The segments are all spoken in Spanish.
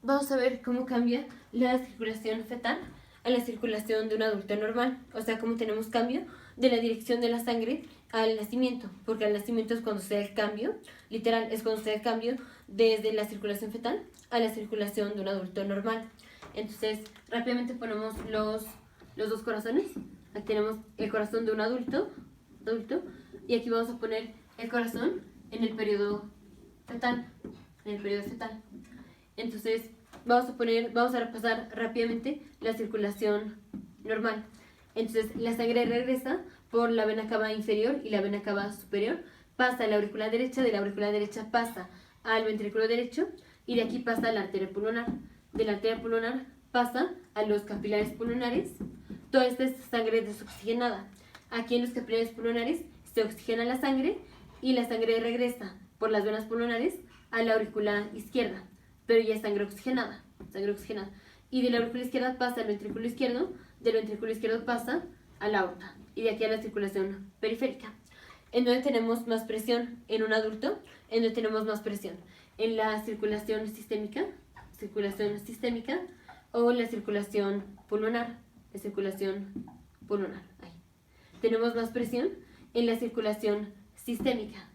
vamos a ver cómo cambia la circulación fetal a la circulación de un adulto normal. O sea, cómo tenemos cambio de la dirección de la sangre al nacimiento, porque al nacimiento es cuando se da el cambio, literal, es cuando se da el cambio desde la circulación fetal a la circulación de un adulto normal. Entonces, rápidamente ponemos los dos corazones. Aquí tenemos el corazón de un adulto, y aquí vamos a poner el corazón en el periodo fetal, Entonces, vamos a repasar rápidamente la circulación normal. Entonces, la sangre regresa por la vena cava inferior y la vena cava superior, pasa a la aurícula derecha, de la aurícula derecha pasa al ventrículo derecho y de aquí pasa a la arteria pulmonar. De la arteria pulmonar pasa a los capilares pulmonares. Toda esta es sangre desoxigenada. Aquí en los capilares pulmonares se oxigena la sangre y la sangre regresa por las venas pulmonares a la aurícula izquierda, pero ya es sangre oxigenada. Y de la aurícula izquierda pasa al ventrículo izquierdo, del ventrículo izquierdo pasa a la aorta y de aquí a la circulación periférica. ¿En donde tenemos más presión? En un adulto, ¿en donde tenemos más presión? En la circulación sistémica o la circulación pulmonar. Ahí. Tenemos más presión en la circulación sistémica.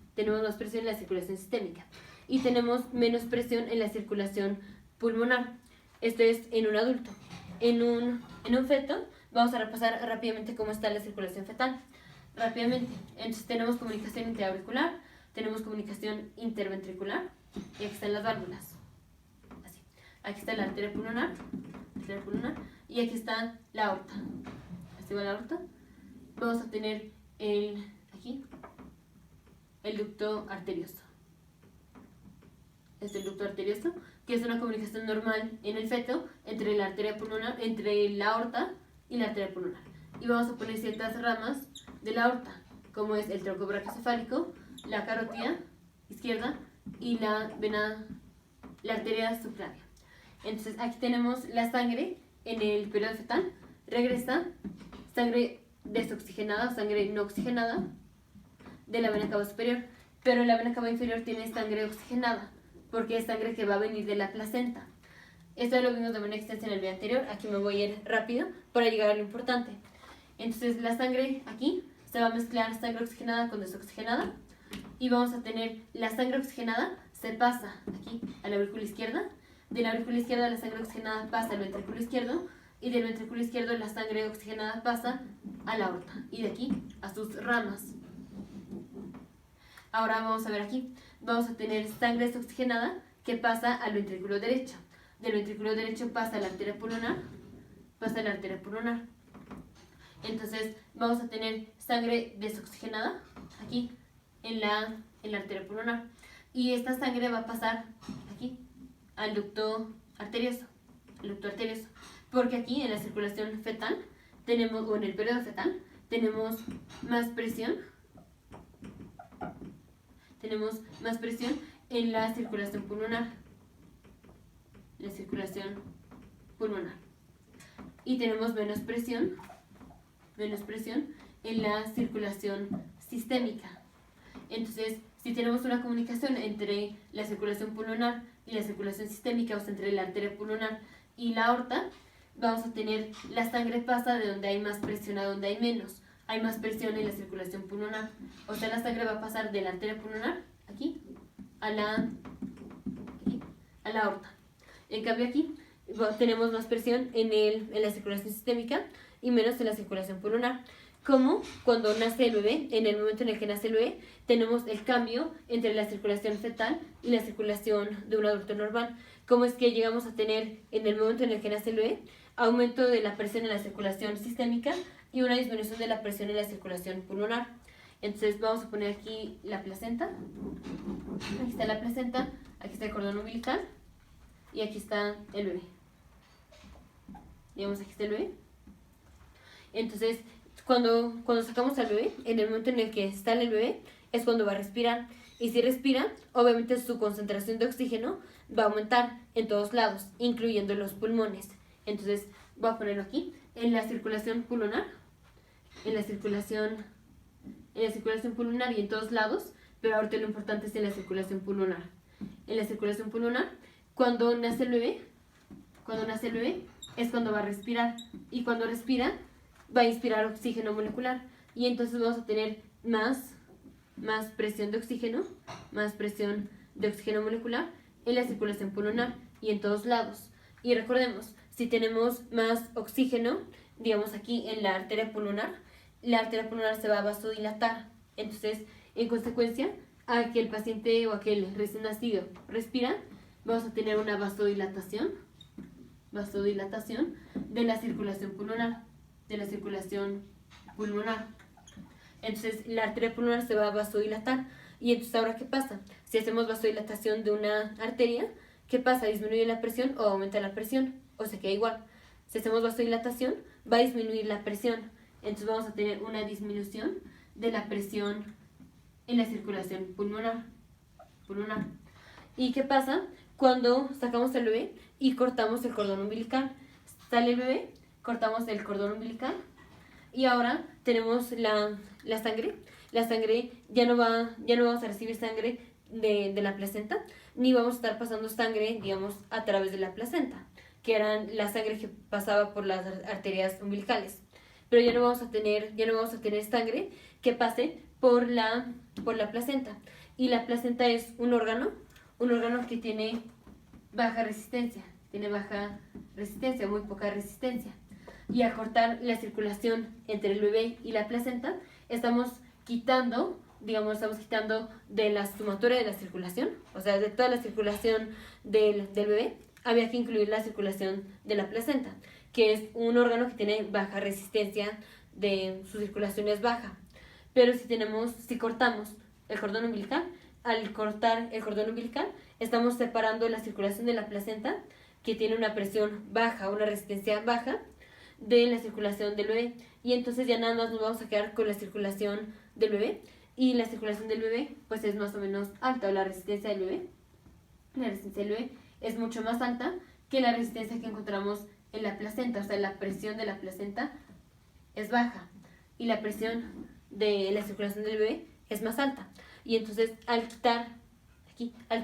Y tenemos menos presión en la circulación pulmonar. Esto es en un adulto. En un feto, vamos a repasar rápidamente cómo está la circulación fetal. Rápidamente. Entonces tenemos comunicación intraauricular, tenemos comunicación interventricular y aquí están las válvulas. Así. Aquí está la arteria pulmonar y aquí está la aorta. Así va la aorta. Vamos a tener aquí el ducto arterioso. Este es el ducto arterioso, que es una comunicación normal en el feto entre la arteria pulmonar, entre la aorta y la arteria pulmonar. Y vamos a poner ciertas ramas de la aorta, como es el tronco brachiocefálico, la carótida izquierda y la arteria subclavia. Entonces aquí tenemos la sangre en el periodo fetal, regresa sangre desoxigenada, sangre no oxigenada de la vena cava superior, pero la vena cava inferior tiene sangre oxigenada, porque es sangre que va a venir de la placenta. Esto lo vimos de manera extensa en el video anterior, aquí me voy a ir rápido para llegar a lo importante. Entonces la sangre aquí se va a mezclar sangre oxigenada con desoxigenada y vamos a tener la sangre oxigenada se pasa aquí a la aurícula izquierda, de la aurícula izquierda la sangre oxigenada pasa al ventrículo izquierdo y del ventrículo izquierdo la sangre oxigenada pasa a la aorta y de aquí a sus ramas. Ahora vamos a ver aquí, vamos a tener sangre desoxigenada que pasa al ventrículo derecho. Del ventrículo derecho pasa a la arteria pulmonar, Entonces vamos a tener sangre desoxigenada aquí en la arteria pulmonar. Y esta sangre va a pasar aquí al ducto arterioso. Porque aquí en la circulación fetal tenemos, o en el periodo fetal, tenemos más presión. En la circulación pulmonar. Y tenemos menos presión en la circulación sistémica. Entonces, si tenemos una comunicación entre la circulación pulmonar y la circulación sistémica, o sea, entre la arteria pulmonar y la aorta, vamos a tener la sangre pasa de donde hay más presión a donde hay menos. Hay más presión en la circulación pulmonar. O sea, la sangre va a pasar de la arteria pulmonar, aquí, a la aorta. En cambio aquí tenemos más presión en la circulación sistémica y menos en la circulación pulmonar. Como cuando nace el bebé, en el momento en el que nace el bebé, tenemos el cambio entre la circulación fetal y la circulación de un adulto normal. ¿Cómo es que llegamos a tener, en el momento en el que nace el bebé, aumento de la presión en la circulación sistémica y una disminución de la presión en la circulación pulmonar? Entonces vamos a poner aquí la placenta. Aquí está la placenta, aquí está el cordón umbilical y aquí está el bebé. Digamos, aquí está el bebé. Entonces, cuando sacamos al bebé, en el momento en el que sale el bebé, es cuando va a respirar. Y si respira, obviamente su concentración de oxígeno va a aumentar en todos lados, incluyendo los pulmones. Entonces, voy a ponerlo aquí, en la circulación pulmonar, en la circulación pulmonar y en todos lados, pero ahorita lo importante es en la circulación pulmonar. En la circulación pulmonar, cuando nace el bebé, Cuando nace el bebé es cuando va a respirar. Y cuando respira, va a inspirar oxígeno molecular. Y entonces vamos a tener más presión de oxígeno, molecular en la circulación pulmonar y en todos lados. Y recordemos, si tenemos más oxígeno, digamos aquí en la arteria pulmonar se va a vasodilatar. Entonces, en consecuencia, a que el paciente o aquel recién nacido respira, vamos a tener una vasodilatación de la circulación pulmonar. Entonces, la arteria pulmonar se va a vasodilatar. Y entonces, ¿ahora qué pasa? Si hacemos vasodilatación de una arteria, ¿qué pasa? ¿Disminuye la presión o aumenta la presión? O se queda igual. Si hacemos vasodilatación, va a disminuir la presión. Entonces, vamos a tener una disminución de la presión en la circulación pulmonar. ¿Y qué pasa cuando sacamos el bebé y cortamos el cordón umbilical? Sale el bebé, cortamos el cordón umbilical y ahora tenemos la sangre. La sangre ya no vamos a recibir sangre de la placenta, ni vamos a estar pasando sangre, digamos, a través de la placenta, que eran la sangre que pasaba por las arterias umbilicales. Pero ya no vamos a tener sangre que pase por la placenta. Y la placenta es un órgano que tiene baja resistencia, muy poca resistencia. Y al cortar la circulación entre el bebé y la placenta, estamos quitando de la sumatoria de la circulación, o sea, de toda la circulación del bebé, había que incluir la circulación de la placenta, que es un órgano que tiene baja resistencia, su circulación es baja. Pero si cortamos el cordón umbilical, al cortar el cordón umbilical, estamos separando la circulación de la placenta, que tiene una presión baja, una resistencia baja, de la circulación del bebé. Y entonces ya nada más nos vamos a quedar con la circulación del bebé. Y la circulación del bebé, pues es más o menos alta, o la resistencia del bebé. La resistencia del bebé es mucho más alta que la resistencia que encontramos en la placenta. O sea, la presión de la placenta es baja y la presión de la circulación del bebé es más alta. Y entonces al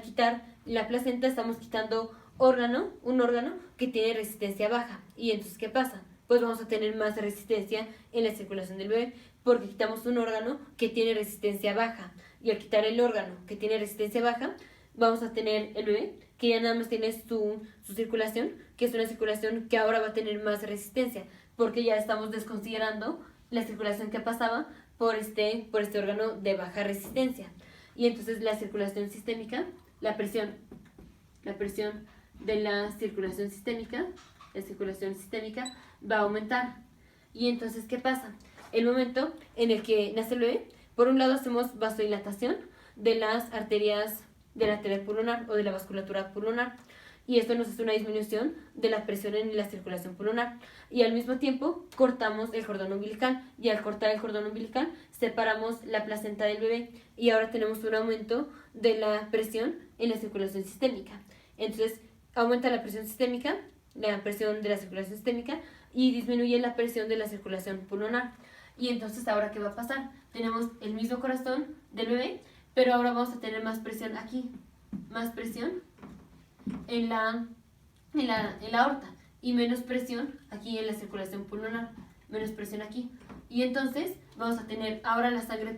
quitar la placenta estamos quitando un órgano que tiene resistencia baja. Y entonces, ¿qué pasa? Pues vamos a tener más resistencia en la circulación del bebé porque quitamos un órgano que tiene resistencia baja. Y al quitar el órgano que tiene resistencia baja, vamos a tener el bebé que ya nada más tiene su circulación, que es una circulación que ahora va a tener más resistencia, porque ya estamos desconsiderando la circulación que pasaba por este órgano de baja resistencia. Y entonces la circulación sistémica, la presión de la circulación sistémica va a aumentar. Y entonces, ¿qué pasa? El momento en el que nace el bebé, por un lado hacemos vasodilatación de las arterias de la arteria pulmonar o de la vasculatura pulmonar, y esto nos hace una disminución de la presión en la circulación pulmonar. Y al mismo tiempo cortamos el cordón umbilical, y al cortar el cordón umbilical separamos la placenta del bebé, y ahora tenemos un aumento de la presión en la circulación sistémica. Entonces aumenta la presión sistémica, la presión de la circulación sistémica, y disminuye la presión de la circulación pulmonar. Y entonces, ¿ahora qué va a pasar? Tenemos el mismo corazón del bebé, pero ahora vamos a tener más presión aquí, más presión en la aorta y menos presión aquí en la circulación pulmonar, menos presión aquí. Y entonces vamos a tener, ahora la sangre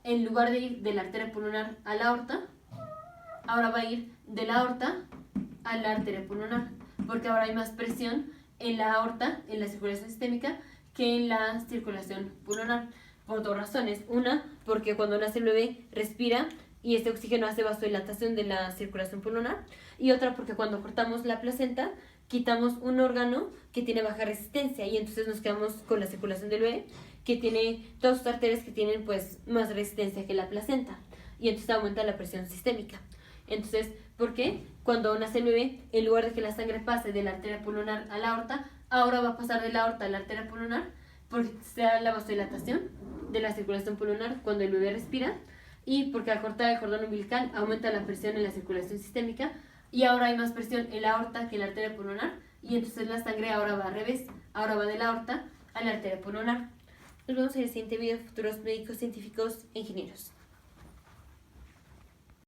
en lugar de ir de la arteria pulmonar a la aorta, ahora va a ir de la aorta a la arteria pulmonar, porque ahora hay más presión en la aorta, en la circulación sistémica, que en la circulación pulmonar, por dos razones. Una, porque cuando nace el bebé respira y este oxígeno hace vasodilatación de la circulación pulmonar, y otra porque cuando cortamos la placenta quitamos un órgano que tiene baja resistencia, y entonces nos quedamos con la circulación del bebé, que tiene todas sus arterias que tienen pues más resistencia que la placenta, y entonces aumenta la presión sistémica. Entonces, ¿por qué? Cuando nace el bebé, en lugar de que la sangre pase de la arteria pulmonar a la aorta, ahora va a pasar de la aorta a la arteria pulmonar, porque se da la vasodilatación de la circulación pulmonar cuando el bebé respira, y porque al cortar el cordón umbilical aumenta la presión en la circulación sistémica, y ahora hay más presión en la aorta que en la arteria pulmonar, y entonces la sangre ahora va al revés, ahora va de la aorta a la arteria pulmonar. Nos vemos en el siguiente video, futuros médicos, científicos e ingenieros.